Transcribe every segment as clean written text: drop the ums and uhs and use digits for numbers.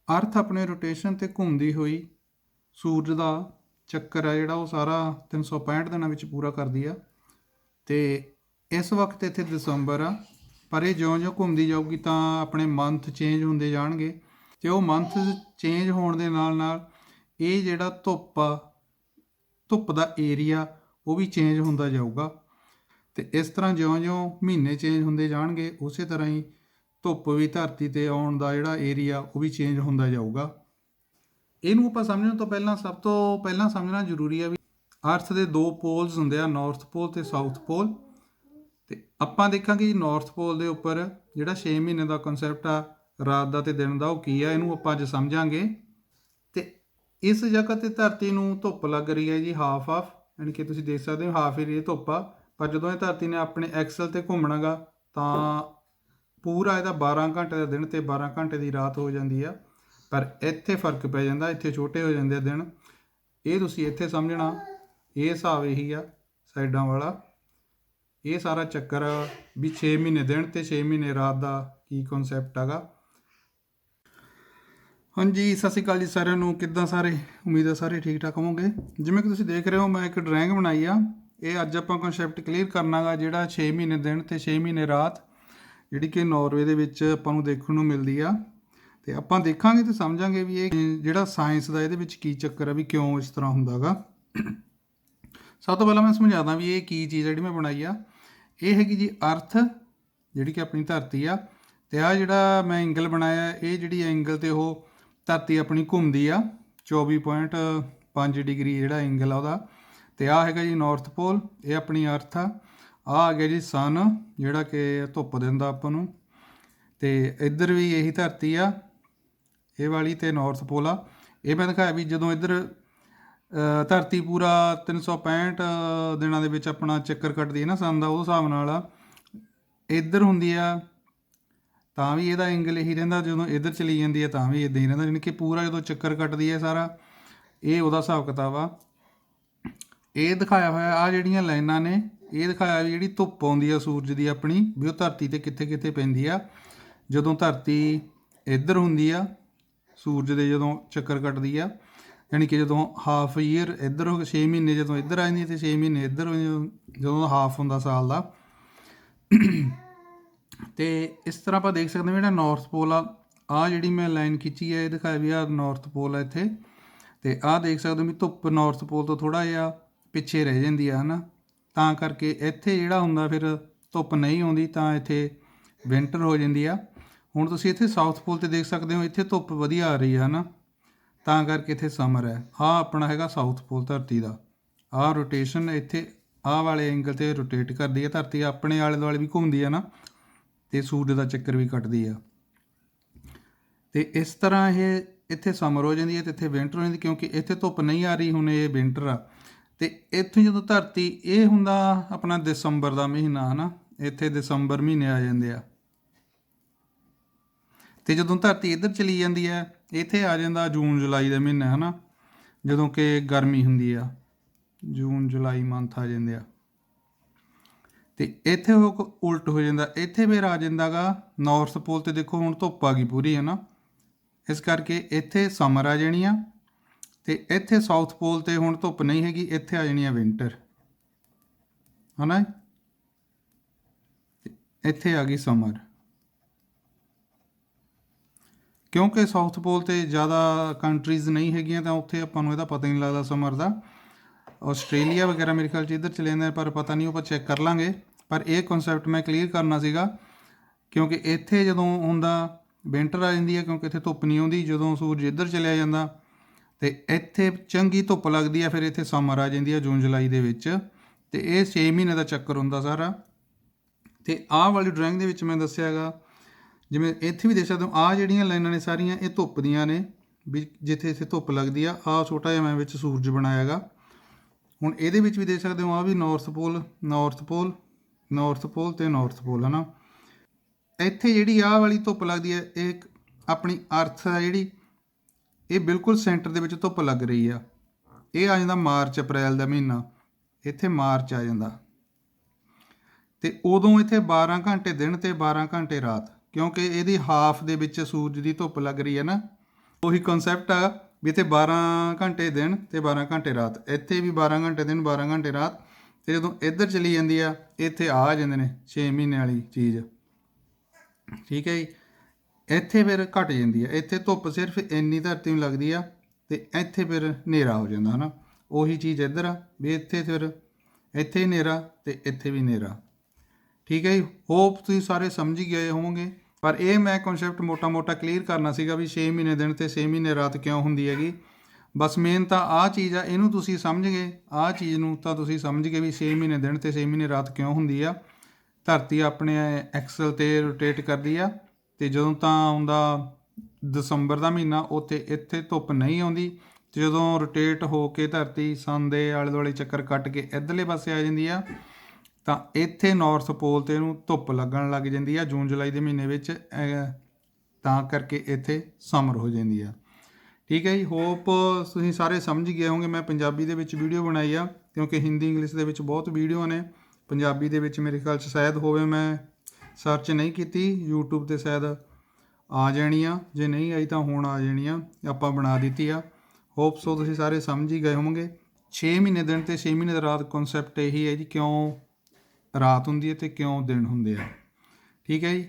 ਅਰਥ ਆਪਣੇ ਰੋਟੇਸ਼ਨ 'ਤੇ ਘੁੰਮਦੀ ਹੋਈ ਸੂਰਜ ਦਾ ਚੱਕਰ ਹੈ ਜਿਹੜਾ ਉਹ ਸਾਰਾ 365 ਦਿਨਾਂ ਵਿੱਚ ਪੂਰਾ ਕਰਦੀ ਆ। ਅਤੇ ਇਸ ਵਕਤ ਇੱਥੇ ਦਸੰਬਰ ਆ, ਪਰ ਇਹ ਜਿਉਂ-ਜਿਉਂ ਘੁੰਮਦੀ ਜਾਊਗੀ ਤਾਂ ਆਪਣੇ ਮੰਥ ਚੇਂਜ ਹੁੰਦੇ ਜਾਣਗੇ ਅਤੇ ਉਹ ਮੰਥ ਚੇਂਜ ਹੋਣ ਦੇ ਨਾਲ ਇਹ ਜਿਹੜਾ ਧੁੱਪ ਦਾ ਏਰੀਆ ਉਹ ਵੀ ਚੇਂਜ ਹੁੰਦਾ ਜਾਊਗਾ। ਅਤੇ ਇਸ ਤਰ੍ਹਾਂ ਜਿਉਂ-ਜਿਉਂ ਮਹੀਨੇ ਚੇਂਜ ਹੁੰਦੇ ਜਾਣਗੇ ਉਸੇ ਤਰ੍ਹਾਂ ਹੀ ਧੁੱਪ ਵੀ ਧਰਤੀ 'ਤੇ ਆਉਣ ਦਾ ਜਿਹੜਾ ਏਰੀਆ ਉਹ ਵੀ ਚੇਂਜ ਹੁੰਦਾ ਜਾਊਗਾ। ਇਹਨੂੰ ਆਪਾਂ ਸਮਝਣ ਤੋਂ ਪਹਿਲਾਂ ਸਭ ਤੋਂ ਪਹਿਲਾਂ ਸਮਝਣਾ ਜ਼ਰੂਰੀ ਆ ਵੀ ਅਰਥ ਦੇ ਦੋ ਪੋਲਸ ਹੁੰਦੇ ਆ, ਨਾਰਥ ਪੋਲ ਅਤੇ ਸਾਊਥ ਪੋਲ। ਅਤੇ ਆਪਾਂ ਦੇਖਾਂਗੇ ਜੀ ਨਾਰਥ ਪੋਲ ਦੇ ਉੱਪਰ ਜਿਹੜਾ 6 ਮਹੀਨੇ ਦਾ ਕਨਸੈਪਟ ਆ ਰਾਤ ਦਾ ਅਤੇ ਦਿਨ ਦਾ ਉਹ ਕੀ ਆ, ਇਹਨੂੰ ਆਪਾਂ ਅੱਜ ਸਮਝਾਂਗੇ। ਅਤੇ ਇਸ ਜਗ੍ਹਾ 'ਤੇ ਧਰਤੀ ਨੂੰ ਧੁੱਪ ਲੱਗ ਰਹੀ ਹੈ ਜੀ ਹਾਫ ਯਾਨੀ ਕਿ ਤੁਸੀਂ ਦੇਖ ਸਕਦੇ ਹੋ ਹਾਫ ਏਰੀਏ ਧੁੱਪ ਆ, ਪਰ ਜਦੋਂ ਇਹ ਧਰਤੀ ਨੇ ਆਪਣੇ ਐਕਸਲ 'ਤੇ ਘੁੰਮਣਾ ਗਾ ਤਾਂ ਪੂਰਾ ਇਹਦਾ 12 ਘੰਟੇ ਦਾ ਦਿਨ ਅਤੇ 12 ਘੰਟੇ ਦੀ ਰਾਤ ਹੋ ਜਾਂਦੀ ਆ। ਪਰ ਇੱਥੇ ਫਰਕ ਪੈ ਜਾਂਦਾ, ਇੱਥੇ ਛੋਟੇ ਹੋ ਜਾਂਦੇ ਆ ਦਿਨ। ਇਹ ਤੁਸੀਂ ਇੱਥੇ ਸਮਝਣਾ, ਇਹ ਹਿਸਾਬ ਇਹੀ ਆ ਸਾਈਡਾਂ ਵਾਲਾ। ਇਹ ਸਾਰਾ ਚੱਕਰ ਵੀ 6 ਮਹੀਨੇ ਦਿਨ ਅਤੇ 6 ਮਹੀਨੇ ਰਾਤ ਦਾ ਕੀ ਕਨਸੈਪਟ ਹੈਗਾ। ਹਾਂਜੀ, ਸਤਿ ਸ਼੍ਰੀ ਅਕਾਲ ਜੀ ਸਾਰਿਆਂ ਨੂੰ। ਕਿੱਦਾਂ ਸਾਰੇ? ਉਮੀਦ ਹੈ ਸਾਰੇ ਠੀਕ ਠਾਕ ਹੋਵੋਗੇ। ਜਿਵੇਂ ਕਿ ਤੁਸੀਂ ਦੇਖ ਰਹੇ ਹੋ ਮੈਂ ਇੱਕ ਡਰਾਇੰਗ ਬਣਾਈ ਆ। ਇਹ ਅੱਜ ਆਪਾਂ ਕਨਸੈਪਟ ਕਲੀਅਰ ਕਰਨਾ ਗਾ ਜਿਹੜਾ 6 ਮਹੀਨੇ ਦਿਨ ਅਤੇ 6 ਮਹੀਨੇ ਰਾਤ, ਜਿਹੜੀ ਕਿ ਨਾਰਵੇ ਦੇ ਵਿੱਚ ਆਪਾਂ ਨੂੰ ਦੇਖਣ ਨੂੰ ਮਿਲਦੀ ਆ। ਅਤੇ ਆਪਾਂ ਦੇਖਾਂਗੇ ਅਤੇ ਸਮਝਾਂਗੇ ਵੀ ਇਹ ਜਿਹੜਾ ਸਾਇੰਸ ਦਾ ਇਹਦੇ ਵਿੱਚ ਕੀ ਚੱਕਰ ਆ, ਵੀ ਕਿਉਂ ਇਸ ਤਰ੍ਹਾਂ ਹੁੰਦਾ ਗਾ। ਸਭ ਤੋਂ ਪਹਿਲਾਂ ਮੈਂ ਸਮਝਾਦਾ ਵੀ ਇਹ ਕੀ ਚੀਜ਼ ਜਿਹੜੀ ਮੈਂ ਬਣਾਈ ਆ। ਇਹ ਹੈਗੀ ਜੀ ਅਰਥ, ਜਿਹੜੀ ਕਿ ਆਪਣੀ ਧਰਤੀ ਆ। ਅਤੇ ਆਹ ਜਿਹੜਾ ਮੈਂ ਐਂਗਲ ਬਣਾਇਆ, ਇਹ ਜਿਹੜੀ ਐਂਗਲ 'ਤੇ ਉਹ ਧਰਤੀ ਆਪਣੀ ਘੁੰਮਦੀ ਆ 24.5 ਡਿਗਰੀ ਜਿਹੜਾ ਐਂਗਲ ਆ ਉਹਦਾ। ਅਤੇ ਆਹ ਹੈਗਾ ਜੀ ਨਾਰਥ ਪੋਲ, ਇਹ ਆਪਣੀ ਅਰਥ ਆ। ਆਹ ਆ ਗਿਆ ਜੀ ਸਨ, ਜਿਹੜਾ ਕਿ ਧੁੱਪ ਦਿੰਦਾ ਆਪਾਂ ਨੂੰ। ਅਤੇ ਇੱਧਰ ਵੀ ਇਹੀ ਧਰਤੀ ਆ, ਇਹ ਵਾਲੀ, ਅਤੇ ਨਾਰਥ ਪੋਲ ਆ। ਇਹ ਮੈਂ ਦਿਖਾਇਆ ਵੀ ਜਦੋਂ ਇੱਧਰ ਧਰਤੀ ਪੂਰਾ 365 ਦਿਨਾਂ ਦੇ ਵਿੱਚ ਆਪਣਾ ਚੱਕਰ ਕੱਟਦੀ ਹੈ ਨਾ ਸਨ ਦਾ, ਉਹ ਹਿਸਾਬ ਨਾਲ ਆ। ਇੱਧਰ ਹੁੰਦੀ ਆ ਤਾਂ ਵੀ ਇਹਦਾ ਐਂਗਲ ਇਹੀ ਰਹਿੰਦਾ, ਜਦੋਂ ਇੱਧਰ ਚਲੀ ਜਾਂਦੀ ਹੈ ਤਾਂ ਵੀ ਇੱਦਾਂ ਹੀ ਰਹਿੰਦਾ। ਜਾਣੀ ਕਿ ਪੂਰਾ ਜਦੋਂ ਚੱਕਰ ਕੱਟਦੀ ਹੈ ਸਾਰਾ, ਇਹ ਉਹਦਾ ਹਿਸਾਬ ਕਿਤਾਬ ਆ। ਇਹ ਦਿਖਾਇਆ ਹੋਇਆ ਆਹ ਜਿਹੜੀਆਂ ਲਾਈਨਾਂ ਨੇ, ਇਹ ਦਿਖਾਇਆ ਵੀ ਜਿਹੜੀ ਧੁੱਪ ਆਉਂਦੀ ਆ ਸੂਰਜ ਦੀ ਆਪਣੀ, ਵੀ ਉਹ ਧਰਤੀ 'ਤੇ ਕਿੱਥੇ ਕਿੱਥੇ ਪੈਂਦੀ ਆ। ਜਦੋਂ ਧਰਤੀ ਇੱਧਰ ਹੁੰਦੀ ਆ ਸੂਰਜ ਦੇ, ਜਦੋਂ ਚੱਕਰ ਕੱਟਦੀ ਆ, ਯਾਨੀ ਕਿ ਜਦੋਂ ਹਾਫ ਈਅਰ ਇੱਧਰ 6 ਮਹੀਨੇ ਜਦੋਂ ਇੱਧਰ ਆ ਜਾਂਦੀ ਅਤੇ 6 ਮਹੀਨੇ ਇੱਧਰ ਜਦੋਂ ਹਾਫ ਹੁੰਦਾ ਸਾਲ ਦਾ। ਅਤੇ ਇਸ ਤਰ੍ਹਾਂ ਆਪਾਂ ਦੇਖ ਸਕਦੇ ਹਾਂ ਜਿਹੜਾ ਨਾਰਥ ਪੋਲ ਆ, ਆਹ ਜਿਹੜੀ ਮੈਂ ਲਾਈਨ ਖਿੱਚੀ ਹੈ ਇਹ ਦਿਖਾਇਆ ਵੀ ਆਹ ਨਾਰਥ ਪੋਲ ਆ ਇੱਥੇ। ਅਤੇ ਆਹ ਦੇਖ ਸਕਦੇ ਹੋ ਵੀ ਧੁੱਪ ਨਾਰਥ ਪੋਲ ਤੋਂ ਥੋੜ੍ਹਾ ਜਿਹਾ ਪਿੱਛੇ ਰਹਿ ਜਾਂਦੀ ਆ, ਹੈ ਨਾ। ਤਾਂ ਕਰਕੇ ਇੱਥੇ ਜਿਹੜਾ ਹੁੰਦਾ ਫਿਰ ਧੁੱਪ ਨਹੀਂ ਆਉਂਦੀ, ਤਾਂ ਇੱਥੇ ਵਿੰਟਰ ਹੋ ਜਾਂਦੀ ਆ। ਹੁਣ ਤੁਸੀਂ ਇੱਥੇ ਸਾਊਥ ਪੋਲ 'ਤੇ ਦੇਖ ਸਕਦੇ ਹੋ, ਇੱਥੇ ਧੁੱਪ ਵਧੀਆ ਆ ਰਹੀ ਆ, ਹੈ ਨਾ, ਤਾਂ ਕਰਕੇ ਇੱਥੇ ਸਮਰ ਹੈ। ਆਹ ਆਪਣਾ ਹੈਗਾ ਸਾਊਥ ਪੋਲ ਧਰਤੀ ਦਾ। ਆਹ ਰੋਟੇਸ਼ਨ ਇੱਥੇ ਆਹ ਵਾਲੇ ਐਂਗਲ 'ਤੇ ਰੋਟੇਟ ਕਰਦੀ ਹੈ ਧਰਤੀ, ਆਪਣੇ ਆਲੇ ਦੁਆਲੇ ਵੀ ਘੁੰਮਦੀ ਆ ਨਾ, ਅਤੇ ਸੂਰਜ ਦਾ ਚੱਕਰ ਵੀ ਕੱਟਦੀ ਆ। ਅਤੇ ਇਸ ਤਰ੍ਹਾਂ ਇਹ ਇੱਥੇ ਸਮਰ ਹੋ ਜਾਂਦੀ ਹੈ ਅਤੇ ਇੱਥੇ ਵਿੰਟਰ ਹੋ ਜਾਂਦੀ, ਕਿਉਂਕਿ ਇੱਥੇ ਧੁੱਪ ਨਹੀਂ ਆ ਰਹੀ, ਹੁਣ ਇਹ ਵਿੰਟਰ ਆ। ਅਤੇ ਇੱਥੇ ਜਦੋਂ ਧਰਤੀ, ਇਹ ਹੁੰਦਾ ਆਪਣਾ ਦਸੰਬਰ ਦਾ ਮਹੀਨਾ, ਹੈ ਨਾ, ਇੱਥੇ ਦਸੰਬਰ ਮਹੀਨੇ ਆ ਜਾਂਦੇ ਆ। ਅਤੇ ਜਦੋਂ ਧਰਤੀ ਇੱਧਰ ਚਲੀ ਜਾਂਦੀ ਹੈ, ਇੱਥੇ ਆ ਜਾਂਦਾ ਜੂਨ ਜੁਲਾਈ ਦਾ ਮਹੀਨਾ, ਹੈ ਨਾ, ਜਦੋਂ ਕਿ ਗਰਮੀ ਹੁੰਦੀ ਆ, ਜੂਨ ਜੁਲਾਈ ਮੰਥ ਆ ਜਾਂਦੇ ਆ। ਅਤੇ ਇੱਥੇ ਉਹ ਉਲਟ ਹੋ ਜਾਂਦਾ, ਇੱਥੇ ਫਿਰ ਆ ਜਾਂਦਾ ਗਾ ਨਾਰਥ ਪੋਲ 'ਤੇ। ਦੇਖੋ ਹੁਣ ਧੁੱਪ ਆ ਗਈ ਪੂਰੀ, ਹੈ ਨਾ, ਇਸ ਕਰਕੇ ਇੱਥੇ ਸਮਰ ਆ ਜਾਣੀ ਆ। ਅਤੇ ਇੱਥੇ ਸਾਊਥ ਪੋਲ 'ਤੇ ਹੁਣ ਧੁੱਪ ਨਹੀਂ ਹੈਗੀ, ਇੱਥੇ ਆ ਜਾਣੀ ਆ ਵਿੰਟਰ, ਹੈ ਨਾ। ਇੱਥੇ ਆ ਗਈ ਸਮਰ, ਕਿਉਂਕਿ ਸਾਊਥ ਪੋਲ 'ਤੇ ਜ਼ਿਆਦਾ ਕੰਟਰੀਜ਼ ਨਹੀਂ ਹੈਗੀਆਂ, ਤਾਂ ਉੱਥੇ ਆਪਾਂ ਨੂੰ ਇਹਦਾ ਪਤਾ ਹੀ ਨਹੀਂ ਲੱਗਦਾ ਸਮਰ ਦਾ। ਆਸਟ੍ਰੇਲੀਆ ਵਗੈਰਾ ਮੇਰੇ ਖਿਆਲ 'ਚ ਇੱਧਰ ਚਲੇ ਜਾਂਦਾ, ਪਰ ਪਤਾ ਨਹੀਂ, ਉਹ ਆਪਾਂ ਚੈੱਕ ਕਰ ਲਾਂਗੇ। ਪਰ ਇਹ ਕਨਸੈਪਟ ਮੈਂ ਕਲੀਅਰ ਕਰਨਾ ਸੀਗਾ, ਕਿਉਂਕਿ ਇੱਥੇ ਜਦੋਂ ਹੁੰਦਾ ਵਿੰਟਰ ਆ ਜਾਂਦੀ ਹੈ, ਕਿਉਂਕਿ ਇੱਥੇ ਧੁੱਪ ਨਹੀਂ ਆਉਂਦੀ। ਜਦੋਂ ਸੂਰਜ ਇੱਧਰ ਚਲਿਆ ਜਾਂਦਾ ਅਤੇ ਇੱਥੇ ਚੰਗੀ ਧੁੱਪ ਲੱਗਦੀ ਆ, ਫਿਰ ਇੱਥੇ ਸਮਰ ਆ ਜਾਂਦੀ ਆ ਜੂਨ ਜੁਲਾਈ ਦੇ ਵਿੱਚ। ਅਤੇ ਇਹ 6 ਮਹੀਨੇ ਦਾ ਚੱਕਰ ਹੁੰਦਾ ਸਾਰਾ। ਅਤੇ ਆਹ ਵਾਲੀ ਡਰਾਇੰਗ ਦੇ ਵਿੱਚ ਮੈਂ ਦੱਸਿਆ ਹੈਗਾ, ਜਿਵੇਂ ਇੱਥੇ ਵੀ ਦੇਖ ਸਕਦੇ ਹੋ, ਆਹ ਜਿਹੜੀਆਂ ਲਾਈਨਾਂ ਨੇ ਸਾਰੀਆਂ ਇਹ ਧੁੱਪ ਦੀਆਂ ਨੇ, ਵੀ ਜਿੱਥੇ ਇੱਥੇ ਧੁੱਪ ਲੱਗਦੀ ਆ। ਆਹ ਛੋਟਾ ਜਿਹਾ ਮੈਂ ਵਿੱਚ ਸੂਰਜ ਬਣਾਇਆ ਹੈਗਾ। ਹੁਣ ਇਹਦੇ ਵਿੱਚ ਵੀ ਦੇਖ ਸਕਦੇ ਹੋ, ਆਹ ਵੀ ਨਾਰਥ ਪੋਲ, ਨਾਰਥ ਪੋਲ, ਨਾਰਥ ਪੋਲ ਅਤੇ ਨਾਰਥ ਪੋਲ, ਹੈ ਨਾ। ਇੱਥੇ ਜਿਹੜੀ ਆਹ ਵਾਲੀ ਧੁੱਪ ਲੱਗਦੀ ਹੈ, ਇਹ ਆਪਣੀ ਅਰਥ ਆ ਜਿਹੜੀ, ਇਹ ਬਿਲਕੁਲ ਸੈਂਟਰ ਦੇ ਵਿੱਚ ਧੁੱਪ ਲੱਗ ਰਹੀ ਆ। ਇਹ ਆ ਜਾਂਦਾ ਮਾਰਚ ਅਪ੍ਰੈਲ ਦਾ ਮਹੀਨਾ, ਇੱਥੇ ਮਾਰਚ ਆ ਜਾਂਦਾ। ਅਤੇ ਉਦੋਂ ਇੱਥੇ 12 ਘੰਟੇ ਦਿਨ ਅਤੇ 12 ਘੰਟੇ ਰਾਤ, ਕਿਉਂਕਿ ਇਹਦੀ ਹਾਫ ਦੇ ਵਿੱਚ ਸੂਰਜ ਦੀ ਧੁੱਪ ਲੱਗ ਰਹੀ ਹੈ ਨਾ, ਉਹੀ ਕਨਸੈਪਟ ਆ ਵੀ ਇੱਥੇ 12 ਘੰਟੇ ਦਿਨ ਤੇ 12 ਘੰਟੇ ਰਾਤ, ਇੱਥੇ ਵੀ 12 ਘੰਟੇ ਦਿਨ 12 ਘੰਟੇ ਰਾਤ। ਤੇ ਜਦੋਂ ਇੱਧਰ ਚਲੀ ਜਾਂਦੀ ਆ ਇੱਥੇ ਆ ਜਾਂਦੇ ਨੇ 6 ਮਹੀਨੇ ਵਾਲੀ ਚੀਜ਼, ਠੀਕ ਹੈ ਜੀ। ਇੱਥੇ ਫਿਰ ਘਟ ਜਾਂਦੀ ਆ, ਇੱਥੇ ਧੁੱਪ ਸਿਰਫ ਇੰਨੀ ਧਰਤੀ ਨੂੰ ਲੱਗਦੀ ਆ ਤੇ ਇੱਥੇ ਫਿਰ ਹਨੇਰਾ ਹੋ ਜਾਂਦਾ ਹਨਾ। ਉਹੀ ਚੀਜ਼ ਇੱਧਰ ਆ ਵੀ ਇੱਥੇ ਫਿਰ ਇੱਥੇ ਹਨੇਰਾ ਤੇ ਇੱਥੇ ਵੀ ਹਨੇਰਾ, ਠੀਕ ਹੈ ਜੀ। ਹੋਪ ਤੁਸੀਂ ਸਾਰੇ ਸਮਝ ਹੀ ਗਏ ਹੋਵੋਗੇ, ਪਰ ਇਹ ਮੈਂ ਕਨਸੈਪਟ ਮੋਟਾ ਕਲੀਅਰ ਕਰਨਾ ਸੀਗਾ ਵੀ 6 ਮਹੀਨੇ ਦਿਨ ਤੇ 6 ਮਹੀਨੇ ਰਾਤ ਕਿਉਂ ਹੁੰਦੀ ਹੈਗੀ। ਬਸ ਮੇਨ ਤਾਂ ਆਹ ਚੀਜ਼ ਆ, ਇਹਨੂੰ ਤੁਸੀਂ ਸਮਝ ਗਏ, ਆਹ ਚੀਜ਼ ਨੂੰ ਤਾਂ ਤੁਸੀਂ ਸਮਝ ਗਏ ਵੀ 6 ਮਹੀਨੇ ਦਿਨ ਤੇ 6 ਮਹੀਨੇ ਰਾਤ ਕਿਉਂ ਹੁੰਦੀ ਆ। ਧਰਤੀ ਆਪਣੇ ਐਕਸਲ 'ਤੇ ਰੋਟੇਟ ਕਰਦੀ ਆ, ਤੇ ਜਦੋਂ ਤਾਂ ਆਉਂਦਾ ਦਸੰਬਰ ਦਾ ਮਹੀਨਾ ਉੱਥੇ ਇੱਥੇ ਧੁੱਪ ਨਹੀਂ ਆਉਂਦੀ, ਤੇ ਜਦੋਂ ਰੋਟੇਟ ਹੋ ਕੇ ਧਰਤੀ ਸਨ ਦੇ ਆਲੇ ਦੁਆਲੇ ਚੱਕਰ ਕੱਟ ਕੇ ਇੱਧਰਲੇ ਪਾਸੇ ਆ ਜਾਂਦੀ ਆ ਤਾਂ ਇੱਥੇ ਨਾਰਥ ਪੋਲ 'ਤੇ ਇਹਨੂੰ ਧੁੱਪ ਲੱਗਣ ਲੱਗ ਜਾਂਦੀ ਆ ਜੂਨ ਜੁਲਾਈ ਦੇ ਮਹੀਨੇ ਵਿੱਚ, ਤਾਂ ਕਰਕੇ ਇੱਥੇ ਸਮਰ ਹੋ ਜਾਂਦੀ ਆ, ਠੀਕ ਹੈ ਜੀ। ਹੋਪ ਤੁਸੀਂ ਸਾਰੇ ਸਮਝ ਗਏ ਹੋਵੋਗੇ। ਮੈਂ ਪੰਜਾਬੀ ਦੇ ਵਿੱਚ ਵੀਡੀਓ ਬਣਾਈ ਆ ਕਿਉਂਕਿ ਹਿੰਦੀ ਇੰਗਲਿਸ਼ ਦੇ ਵਿੱਚ ਬਹੁਤ ਵੀਡੀਓ ਨੇ, ਪੰਜਾਬੀ ਦੇ ਵਿੱਚ ਮੇਰੇ ਖਿਆਲ 'ਚ ਸ਼ਾਇਦ ਹੋਵੇ, ਮੈਂ ਸਰਚ ਨਹੀਂ ਕੀਤੀ, YouTube 'ਤੇ ਸ਼ਾਇਦ ਆ ਜਾਣੀ ਆ, ਜੇ ਨਹੀਂ ਆਈ ਤਾਂ ਹੁਣ ਆ ਜਾਣੀ ਆ, ਆਪਾਂ ਬਣਾ ਦਿੱਤੀ ਆ। ਹੋਪ ਸੋ ਤੁਸੀਂ ਸਾਰੇ ਸਮਝ ਹੀ ਗਏ ਹੋਵੋਗੇ। 6 ਮਹੀਨੇ ਦਿਨ ਤੇ 6 ਮਹੀਨੇ ਦਾ ਰਾਤ ਕਨਸੈਪਟ ਇਹੀ ਹੈ ਜੀ, ਕਿਉਂ ਰਾਤ ਹੁੰਦੀ ਹੈ ਤੇ ਕਿਉਂ ਦਿਨ ਹੁੰਦੇ ਆ, ਠੀਕ ਹੈ ਜੀ।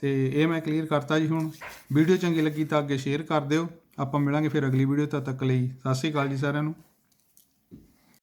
ਤੇ ਇਹ ਮੈਂ ਕਲੀਅਰ ਕਰਤਾ ਜੀ। ਹੁਣ ਵੀਡੀਓ ਚੰਗੀ ਲੱਗੀ ਤਾਂ ਅੱਗੇ ਸ਼ੇਅਰ ਕਰ ਦਿਓ। ਆਪਾਂ ਮਿਲਾਂਗੇ ਫਿਰ ਅਗਲੀ ਵੀਡੀਓ, ਤਦ ਤੱਕ ਲਈ ਸਤਿ ਸ਼੍ਰੀ ਅਕਾਲ ਜੀ ਸਾਰਿਆਂ ਨੂੰ।